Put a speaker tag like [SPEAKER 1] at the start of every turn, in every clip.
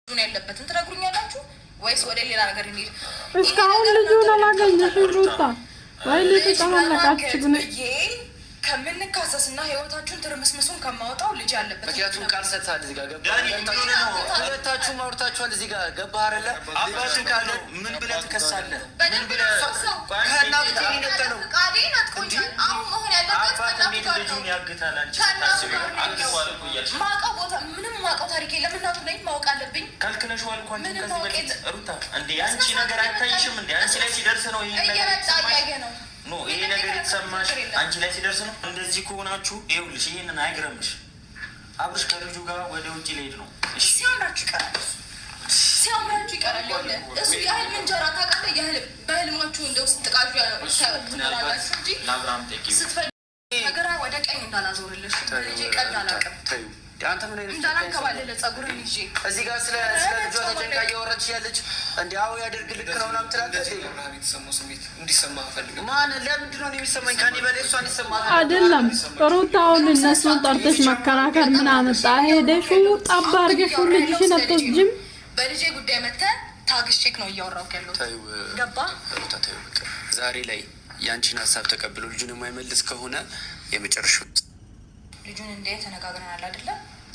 [SPEAKER 1] ምን ያለበትን ትነግሩኛላችሁ ወይስ ወደ ሌላ ነገር እንሂድ?
[SPEAKER 2] እስካሁን ልጁን አላገኘሽም ሩታ? ወይ ልጅ ተመለካችሁ ግን
[SPEAKER 1] ከምንካሰስና ህይወታችሁን ትርምስምሱን ከማውጣው ልጅ ያለበት
[SPEAKER 3] ምክንያቱም ካልሰጣል እዚህ ጋር ገባ ሁለታችሁ ማውርታችኋል እዚህ ጋር ገባ አይደለ? አባቱ ካለ ምን ብለህ ትከሳለህ? ምን ብለህ ከናብት ይነጠለው ቃዴን አትቆጫል። አሁን መሆን ያለበት ከናብት ልጁን ያግታል። አንቺ አግቷል እኮ እያልሽ ማውቀው ቦታ ምንም ማውቀው ታሪክ የለም። እናቱ ላይ ማወቅ አለብኝ ካልክለሽዋል እኮ አንቺ ከዚህ በፊት ሩታ እንዴ አንቺ ነገር አይታይሽም እንዴ? አንቺ ላይ ሲደርስ ነው ይሄ ነገር ያያየ ነው ኖ ይሄ ነገር የተሰማሽ አንቺ ላይ ሲደርስ ነው። እንደዚህ ከሆናችሁ ይኸውልሽ ይሄንን አይግረምሽ። አብርሽ ከልጁ ጋር ወደ ውጭ ሊሄድ ነው። እሺ ሲያምራችሁ ይቀራል። እሱ የህልም እንጀራ ታውቃለህ። የህልም በህልማችሁ እንደው ስትቃዡ ያላችሁ እንጂ ለአብርሃም ጠቂ ስትፈልግ ነገር ወደ ቀኝ እንዳላዞርልሽ ልጄ ቀን አላውቅም። አንተ ምን አይነት እንዳላከባለለ ጸጉርን ይዤ እዚህ ጋር ስለ ልጇ ተጨንቃ እያወራች ያለች እንዴ? አዎ ያደርግ ልክ ነው ምናምን ትላለች። የተሰማው ስሜት እንዲሰማ ፈልግ ማን ለምንድን ነው የሚሰማኝ? ከኔ በላይ እሷን ይሰማል
[SPEAKER 2] አይደለም። ሩታውን እነሱን ጠርተሽ መከራከር ምን አመጣ? ሄደሽ ጠባ አድርገሽ ልጅሽን አትወስጂም?
[SPEAKER 1] በልጄ ጉዳይ መተህ ታግሼክ ነው እያወራሁ ያለሁት። ገባ
[SPEAKER 3] ዛሬ ላይ ያንቺን ሀሳብ ተቀብሎ ልጁን የማይመልስ ከሆነ የመጨረሻው
[SPEAKER 1] ልጁን እንደ ተነጋግረናል አይደለ?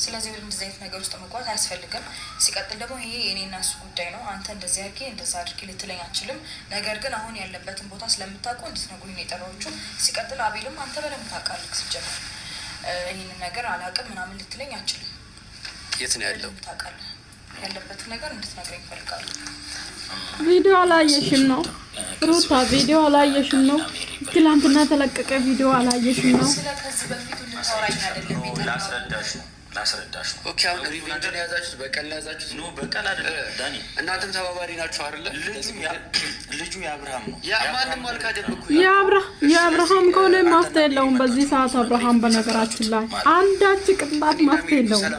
[SPEAKER 1] ስለዚህ ወደ እንደዚህ አይነት ነገር ውስጥ መግባት አያስፈልግም። ሲቀጥል ደግሞ ይሄ የኔና እሱ ጉዳይ ነው። አንተ እንደዚህ አድርጌ እንደዛ አድርጌ ልትለኝ አትችልም። ነገር ግን አሁን ያለበትን ቦታ ስለምታውቁ እንድትነግሩኝ ነው የጠራኋችሁ። ሲቀጥል አቤልም አንተ በደንብ ታውቃለህ። ሲጀምር ይህንን ነገር አላውቅም ምናምን ልትለኝ አትችልም።
[SPEAKER 3] የት ነው ያለው?
[SPEAKER 1] ታውቃለህ። ያለበትን ነገር እንድትነግረኝ እፈልጋለሁ።
[SPEAKER 2] ቪዲዮ አላየሽም ነው ሩታ? ቪዲዮ አላየሽም ነው? ትላንትና ተለቀቀ ቪዲዮ አላየሽም ነው?
[SPEAKER 1] ስለዚህ በፊቱ ልታወራኝ አይደለም
[SPEAKER 3] ላስረዳሽ። ኦኬ አሁን ሪቪንጅን ያዛችሁት በቀል ያዛችሁት ነው? በቀል አይደለም ዳኒ፣ እናንተም ተባባሪ ናችሁ አይደለ? ልጁ የአብርሃም ነው። ያ ማንንም አልካደብኩ።
[SPEAKER 2] የአብርሃም ከሆነ መፍትሄ የለውም በዚህ ሰዓት። አብርሃም በነገራችን ላይ አንዳች ቅንጣት መፍትሄ የለውም።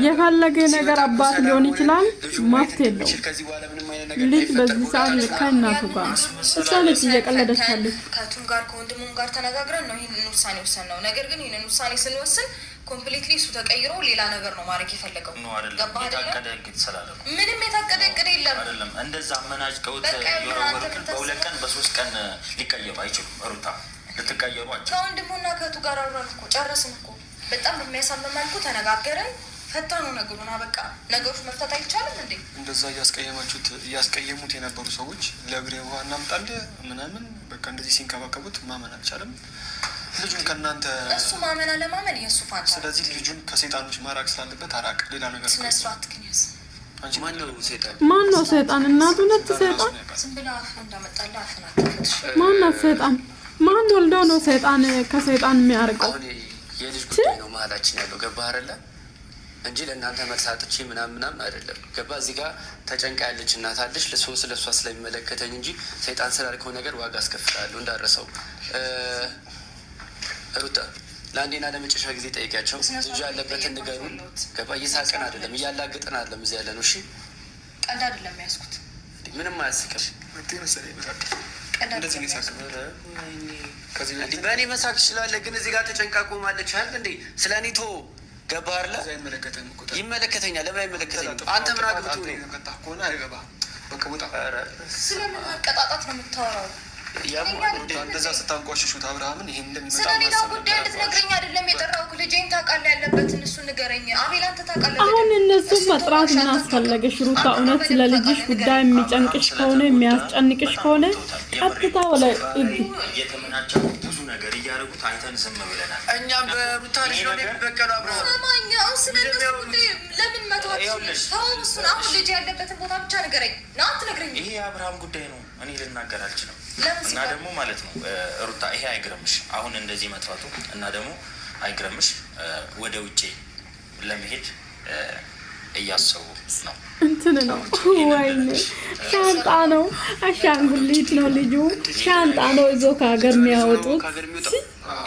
[SPEAKER 2] የፈለገ ነገር አባት ሊሆን ይችላል፣ መፍትሄ የለውም። ልጅ በዚህ ሰዓት ከእናቱ ጋር እሷ ልጅ እየቀለደች ያለች
[SPEAKER 1] ከቱም ጋር ከወንድሙም ጋር ተነጋግረን ነው ይህንን ውሳኔ ወሰን ነው። ነገር ግን ይህንን ውሳኔ ስንወስን ኮምፕሊትሊ እሱ ተቀይሮ ሌላ ነገር ነው ማድረግ የፈለገው። ምንም የታቀደ እቅድ የለም።
[SPEAKER 4] አይደለም እንደዛ አመናጭቀውት የወረወሩትን በሁለት ቀን በሶስት ቀን ሊቀየሩ አይችሉም። ሩታ ልትቀየሩ አይችሉም።
[SPEAKER 1] ከወንድሙና ከቱ ጋር አውራን እኮ ጨረስን እኮ በጣም በሚያሳምን መልኩ ተነጋገረን ፈታ ነው ነገሩን። በቃ ነገሮች መፍታት አይቻልም እንዴ?
[SPEAKER 5] እንደዛ እያስቀየሙት የነበሩ ሰዎች ለእግሬ ውሃ እናምጣልህ ምናምን በቃ እንደዚህ ሲንከባከቡት ማመን አልቻለም። ልጁን ከእናንተ
[SPEAKER 1] እሱ ማመን አለማመን የእሱ ፋንታ።
[SPEAKER 5] ስለዚህ ልጁን ከሰይጣኖች ማራቅ ስላለበት አራቅ። ሌላ ነገር
[SPEAKER 1] ስነ ስርዓት ክንያስ
[SPEAKER 5] አንቺ
[SPEAKER 2] ማን ነው ሰይጣን? እናቱ ነች ሰይጣን።
[SPEAKER 1] ዝም ብላ አፍ እንዳመጣልህ አፍና ተፈትሽ።
[SPEAKER 2] ማን ነው ሰይጣን? ማን ወልዶ ነው ሰይጣን ከሰይጣን የሚያርቀው?
[SPEAKER 3] የልጅ ጉዳይ ነው መሀላችን ያለው ገባ አይደለ? እንጂ ለእናንተ መልሳጥቼ ምናምን አይደለም። ገባ እዚህ ጋር ተጨንቃ ያለች እናት አለች። ስለ እሷ ስለሚመለከተኝ እንጂ ሰይጣን ስላልከው ነገር ዋጋ አስከፍላለሁ እንዳረሰው። ሩታ ለአንዴና ለመጨረሻ ጊዜ ጠይቂያቸው። ልጁ ያለበትን ንገሩን። ገባ እየሳቅን አይደለም እያላግጥን አይደለም እዚህ ያለ ነው። እሺ
[SPEAKER 1] ቀልድ አይደለም ያዝኩት።
[SPEAKER 3] ምንም አያስቅም። በእኔ መሳቅ ትችላለህ፣ ግን እዚህ ጋር ተጨንቃ ቆማለች አይደል እንዴ? ስለ እኔ ቶ ገባ አይደለ? ይመለከተኛል። ለምን አይመለከተኝም? አንተ ምን አግብቶ
[SPEAKER 5] ከሆነ አይገባም። በቃ ወጣ።
[SPEAKER 1] ስለምን መቀጣጣት ነው የምታወራው?
[SPEAKER 5] እንደዛ ስታንቋሽሹት አብርሃምን ይሄን እንደሚመጣ
[SPEAKER 1] ስለሌላ ጉዳይ እንድትነግረኝ አይደለም የጠራሁት። ልጄን ታውቃለህ ያለበትን እሱን ንገረኝ። አቤል አንተ ታውቃለህ።
[SPEAKER 2] አሁን እነሱ መጥራት ምን አስፈለገሽ ሩታ? እውነት ስለ ልጅሽ ጉዳይ የሚጨንቅሽ ከሆነ የሚያስጨንቅሽ ከሆነ ቀጥታ ወለ
[SPEAKER 4] እየተመናቸው ብዙ ነገር እያደረጉት አይተን ዝም ብለናል።
[SPEAKER 3] እኛም በሩታ ልጅ ነው የሚበቀሉ አብርሃም
[SPEAKER 1] ሰማኛው። ስለነሱ ጉዳይ ለምን መተዋችልሽ? ተው እሱን። አሁን ልጅ ያለበትን ቦታ ብቻ ንገረኝ። ና አትነግረኝ።
[SPEAKER 4] ይሄ የአብርሃም ጉዳይ ነው። እኔ ልናገር አልችልም። እና ደግሞ ማለት ነው ሩታ ይሄ አይግረምሽ። አሁን እንደዚህ መጥፋቱ እና ደግሞ አይግረምሽ። ወደ ውጭ ለመሄድ እያሰቡ ነው።
[SPEAKER 2] እንትን ነው ወይኔ ሻንጣ ነው አሻንጉሊት ነው ልጁ ሻንጣ ነው ይዞ ከሀገር የሚያወጡት።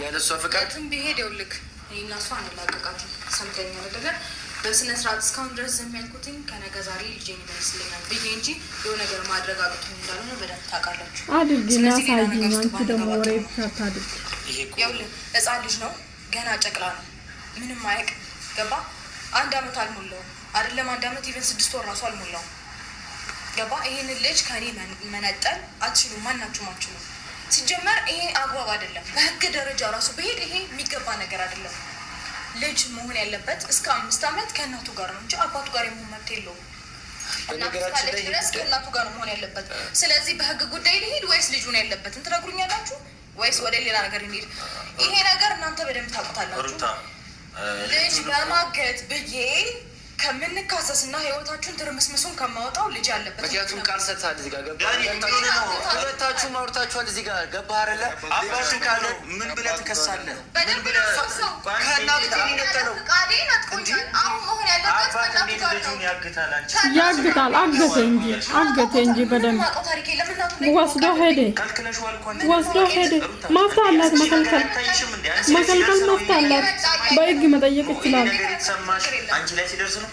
[SPEAKER 3] ያለሷ ፍቃድ
[SPEAKER 1] ቢሄድ ይኸውልህ እና እሷ አንላቀቃትም። ሰምተኛ አይደለ? በስነ ስርዓት እስካሁን ድረስ የሚያልኩትኝ ከነገ ዛሬ ልጄን ይመስለኛል ብዬ እንጂ የሆነ ነገር ማድረግ አቅቶ እንዳልሆነ በደንብ ታውቃላችሁ።
[SPEAKER 2] አድርጊና ሳይኝ አንቺ ደግሞ ወሬ ታታድርጊ።
[SPEAKER 1] ይኸውልህ ሕፃን ልጅ ነው ገና ጨቅላ ነው። ምንም አያውቅም። ገባ? 1 አመት አልሞላውም። አይደለም 1 አመት ኢቨን 6 ወር ራሱ አልሞላው። ገባ? ይሄንን ልጅ ከኔ መነጠል አትችሉም፣ ማናችሁም አትችሉም። ሲጀመር ይሄ አግባብ አይደለም። በህግ ደረጃ ራሱ በሄድ ይሄ የሚገባ ነገር አይደለም። ልጅ መሆን ያለበት እስከ 5 አመት ከእናቱ ጋር ነው እንጂ አባቱ ጋር የመሆን መብት የለውም። እናቱ ካለች ድረስ ከእናቱ ጋር መሆን ያለበት። ስለዚህ በህግ ጉዳይ ልሄድ ወይስ ልጁን ያለበትን ትነግሩኛላችሁ ወይስ ወደ ሌላ ነገር እንሂድ? ይሄ ነገር እናንተ በደንብ ታውቁታላችሁ። ልጅ በማገት ብዬ ከምንካሰስና ህይወታችሁን ትርምስምሱን ከማወጣው ልጅ ያለበት
[SPEAKER 3] ምክንያቱም ቃል ሰጥተሃል። እዚህ ጋር ገባህ? ሁለታችሁም አውርታችኋል። እዚህ ጋር ገባህ አይደለ?
[SPEAKER 4] አባቱ ካለ ምን ብለህ ትከሳለህ? ምን ብለህ
[SPEAKER 3] ከእናቱ የሚነጠለው
[SPEAKER 4] አባት እንዴት ልጁን ያግታል? አንቺ
[SPEAKER 2] ያግታል። አገተ እንጂ በደንብ ወስዶ ሄደ። መፍትሄ አላት። መከልከል መፍትሄ አላት። በህግ መጠየቅ ይችላል።
[SPEAKER 4] አንቺ ላይ ሲደርስ ነው